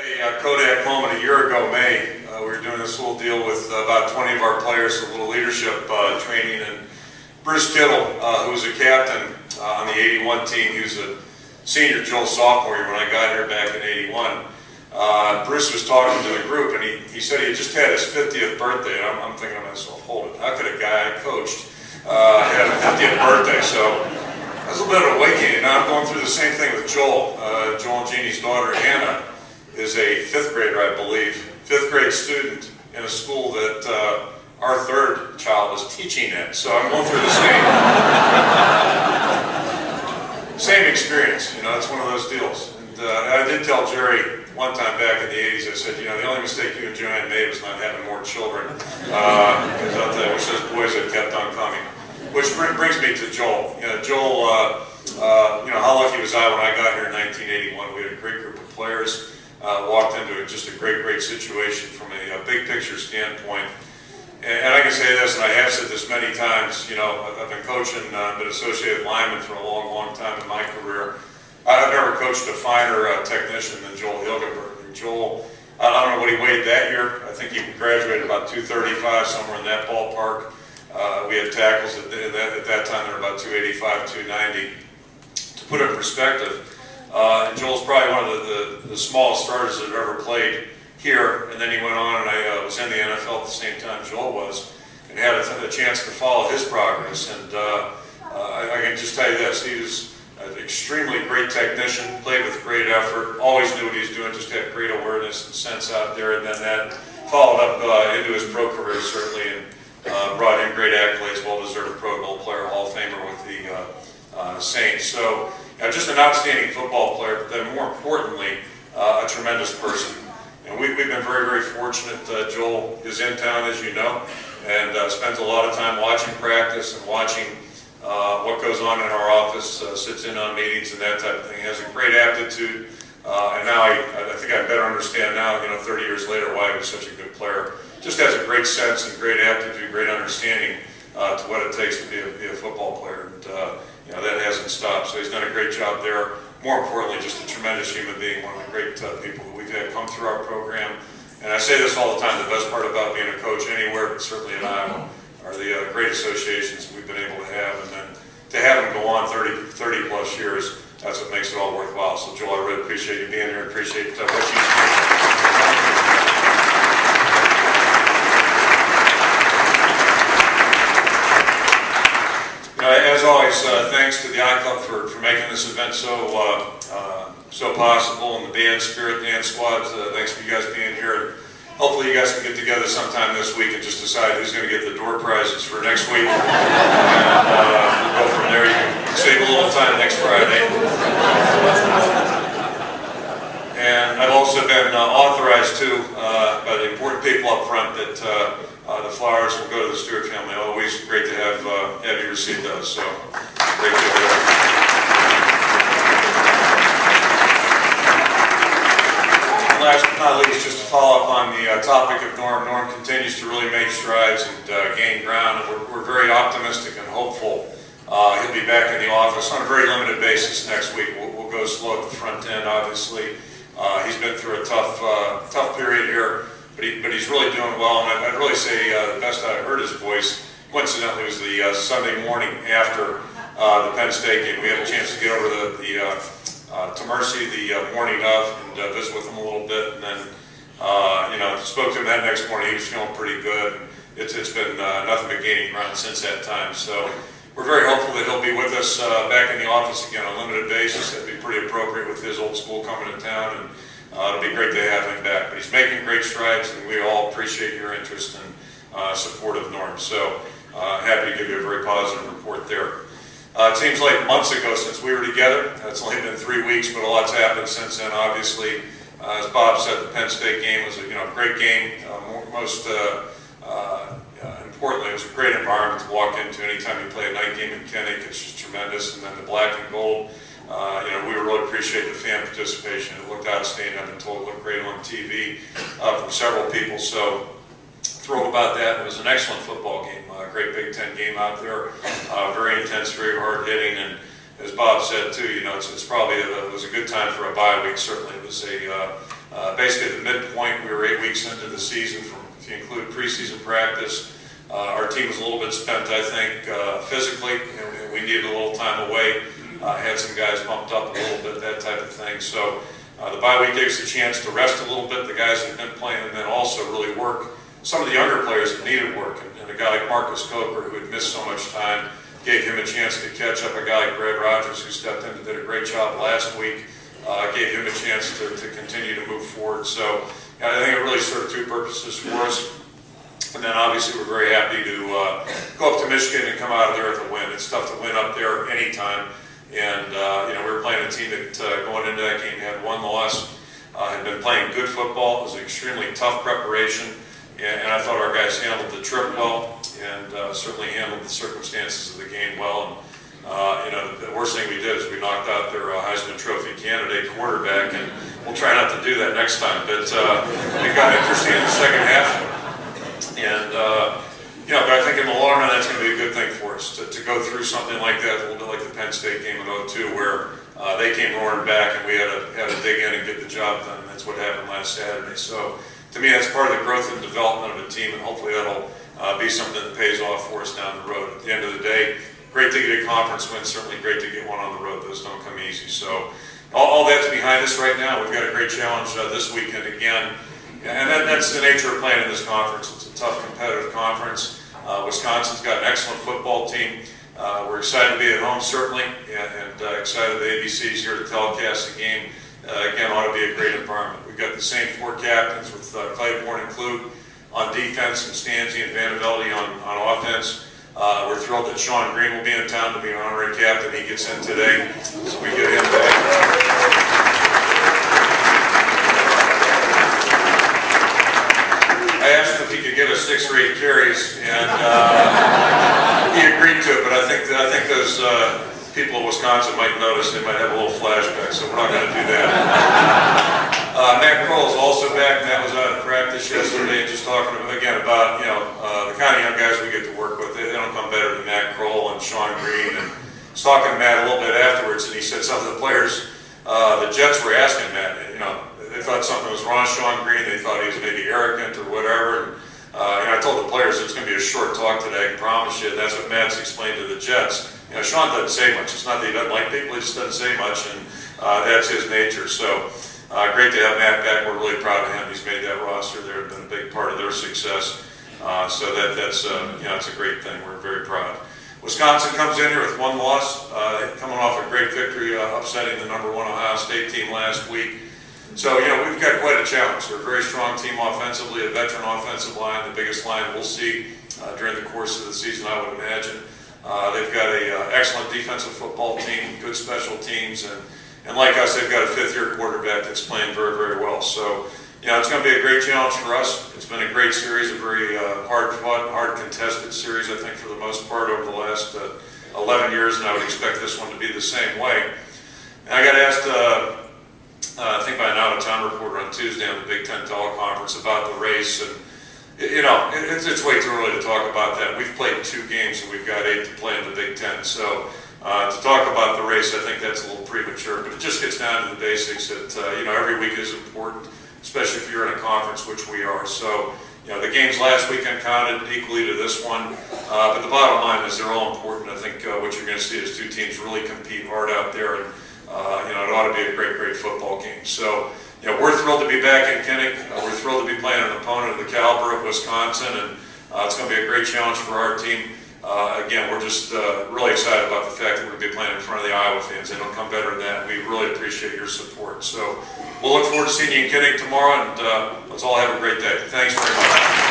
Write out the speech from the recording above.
A Kodak moment a year ago, May. We were doing this little deal with about 20 of our players, a little leadership training, and Bruce Kittle, who was a captain on the '81 team, he was a senior, Joel sophomore year when I got here back in '81. Bruce was talking to the group, and he said he had just had his 50th birthday. And I'm thinking to myself, hold it, how could a guy I coached have a 50th birthday? So that was a little bit of awakening. Now I'm going through the same thing with Joel. Joel and Jeannie's daughter, Hannah, is a 5th grader, I believe, 5th grade student in a school that our third child is teaching at. So I'm going through the same experience. You know, it's one of those deals. And I did tell Jerry one time back in the '80s, I said, you know, the only mistake you and Joanne made was not having more children. Because I'll tell you, I wish those boys had kept on coming. Which brings me to Joel. You know, Joel, you know, how lucky was I when I got here in 1981? We had a great group of players. Walked into just a great situation from a big picture standpoint. And I can say this, and I have said this many times, you know, I've been coaching, been associated with linemen for a long time in my career. I've never coached a finer technician than Joel Hilgenberg. And Joel, I don't know what he weighed that year. I think he graduated about 235, somewhere in that ballpark. We had tackles at that time, they were about 285, 290. To put it in perspective, and Joel's probably one of the smallest starters that have ever played here, and then he went on, and I was in the NFL at the same time Joel was, and had a chance to follow his progress. And I can just tell you this, he was an extremely great technician, played with great effort, always knew what he was doing, just had great awareness and sense out there, and then that followed up into his pro career, certainly, and brought in great accolades, well-deserved Pro Bowl player, Hall of Famer with the Saints. So, just an outstanding football player, but then more importantly, a tremendous person. And we've been very fortunate. Joel is in town, as you know, and spends a lot of time watching practice and watching what goes on in our office, sits in on meetings and that type of thing. He has a great aptitude, and now I think I better understand now, you know, 30 years later, why he was such a good player. Just has a great sense and great aptitude, great understanding to what it takes to be a football player. And, you know, that hasn't stopped. So he's done a great job there. More importantly, just a tremendous human being, one of the great people that we've had come through our program. And I say this all the time, the best part about being a coach anywhere, but certainly in Iowa, are the great associations we've been able to have. And then to have them go on 30 plus years, that's what makes it all worthwhile. So Joel, I really appreciate you being here. Appreciate what you do. As always, thanks to the iClub for making this event so possible, and the band Spirit Dance Squad. Thanks for you guys being here. Hopefully you guys can get together sometime this week and just decide who's going to get the door prizes for next week. And we'll go from there. You can save a little time next Friday. And I've also been authorized to by the important people up front that the flowers will go to the Stewart family. Always great to have you receive those. So great to have you. Last but not least, just to follow up on the topic of Norm. Norm continues to really make strides and gain ground. We're very optimistic and hopeful. He'll be back in the office on a very limited basis next week. We'll go slow at the front end, obviously. He's been through a tough period here, but he's really doing well. And I'd really say the best I heard his voice, coincidentally, was the Sunday morning after the Penn State game. We had a chance to get over to Mercy the morning of and visit with him a little bit, and then you know, spoke to him that next morning. He was feeling pretty good. It's been nothing but gaining ground since that time. So we're very hopeful that he'll be with us back in the office again on a limited basis. That'd be pretty appropriate with his old school coming to town, and it'll be great to have him back. But he's making great strides, and we all appreciate your interest and support of Norm. So happy to give you a very positive report there. It seems like months ago since we were together. It's only been 3 weeks, but a lot's happened since then, obviously. As Bob said, the Penn State game was a great game. Most importantly, it was a great environment to walk into. Anytime you play a night game in Kinnick, it's just tremendous. And then the black and gold, you know, we really appreciate the fan participation. It looked outstanding. I've been told it looked great on TV from several people. So thrilled about that. It was an excellent football game. Great Big Ten game out there. Very intense, very hard hitting, and as Bob said too, it's probably it was a good time for a bye week. Certainly, it was basically the midpoint. We were 8 weeks into the season, if you include preseason practice. Our team was a little bit spent, I think, physically. We needed a little time away. Had some guys bumped up a little bit, that type of thing. So the bye week gave us a chance to rest a little bit, the guys that have been playing, and then also really work some of the younger players that needed work. And a guy like Marcus Coker, who had missed so much time, gave him a chance to catch up. A guy like Brad Rogers, who stepped in and did a great job last week, gave him a chance to continue to move forward. So I think it really served two purposes for us. And then obviously we're very happy to go up to Michigan and come out of there with a win. It's tough to win up there anytime. And we were playing a team that going into that game had one loss, had been playing good football. It was an extremely tough preparation. And I thought our guys handled the trip well and certainly handled the circumstances of the game well. And the worst thing we did is we knocked out their Heisman Trophy candidate quarterback, and we'll try not to do that next time. But it got interesting in the second half. And, but I think in the long run, that's going to be a good thing for us to go through something like that, a little bit like the Penn State game in 2002, where they came roaring back and we had to dig in and get the job done. And that's what happened last Saturday. So to me, that's part of the growth and development of a team, and hopefully that'll be something that pays off for us down the road. At the end of the day, great to get a conference win, certainly great to get one on the road. Those don't come easy. So all that's behind us right now. We've got a great challenge this weekend again. And that's the nature of playing in this conference. It's a tough, competitive conference. Wisconsin's got an excellent football team. We're excited to be at home, certainly, and excited the ABC's here to telecast the game. Again, ought to be a great environment. We've got the same four captains with Clayborn and Klug on defense, and Stanzi and Vandervelde on offense. We're thrilled that Sean Green will be in town to be an honorary captain. He gets in today, so we get him back. I asked him if he could give us 6 or 8 carries, and he agreed to it. But I think those people in Wisconsin might notice. They might have a little flashback, so we're not going to do that. Matt Kroll is also back. Matt was out of practice yesterday, just talking again about the kind of young guys we get to work with. They don't come better than Matt Kroll and Sean Green. And I was talking to Matt a little bit afterwards, and he said some of the players, the Jets were asking Matt, they thought something was wrong with Sean Green. They thought he was maybe arrogant or whatever. And I told the players it's going to be a short talk today, I can promise you. And that's what Matt's explained to the Jets. Sean doesn't say much. It's not that he doesn't like people, he just doesn't say much, and that's his nature. So great to have Matt back. We're really proud of him. He's made that roster there, been a big part of their success. So that's it's a great thing. We're very proud. Wisconsin comes in here with one loss, coming off a great victory, upsetting the #1 Ohio State team last week. So, we've got quite a challenge. They're a very strong team offensively, a veteran offensive line, the biggest line we'll see during the course of the season, I would imagine. They've got an excellent defensive football team, good special teams, and like us, they've got a fifth-year quarterback that's playing very, very well. So, it's going to be a great challenge for us. It's been a great series, a very hard-fought, hard-contested series, I think, for the most part over the last 11 years, and I would expect this one to be the same way. And I got asked, I think by an out-of-town reporter on Tuesday on the Big Ten teleconference about the race, and it's way too early to talk about that. We've played 2 games and we've got 8 to play in the Big Ten, so to talk about the race, I think that's a little premature, but it just gets down to the basics that every week is important, especially if you're in a conference, which we are. So the games last weekend counted equally to this one, but the bottom line is they're all important. I think what you're going to see is 2 teams really compete hard out there, and it ought to be a great, great football game. So, we're thrilled to be back in Kinnick. We're thrilled to be playing an opponent of the caliber of Wisconsin, and it's going to be a great challenge for our team. Again, we're just really excited about the fact that we're going to be playing in front of the Iowa fans. They don't come better than that. We really appreciate your support. So, we'll look forward to seeing you in Kinnick tomorrow, and let's all have a great day. Thanks very much.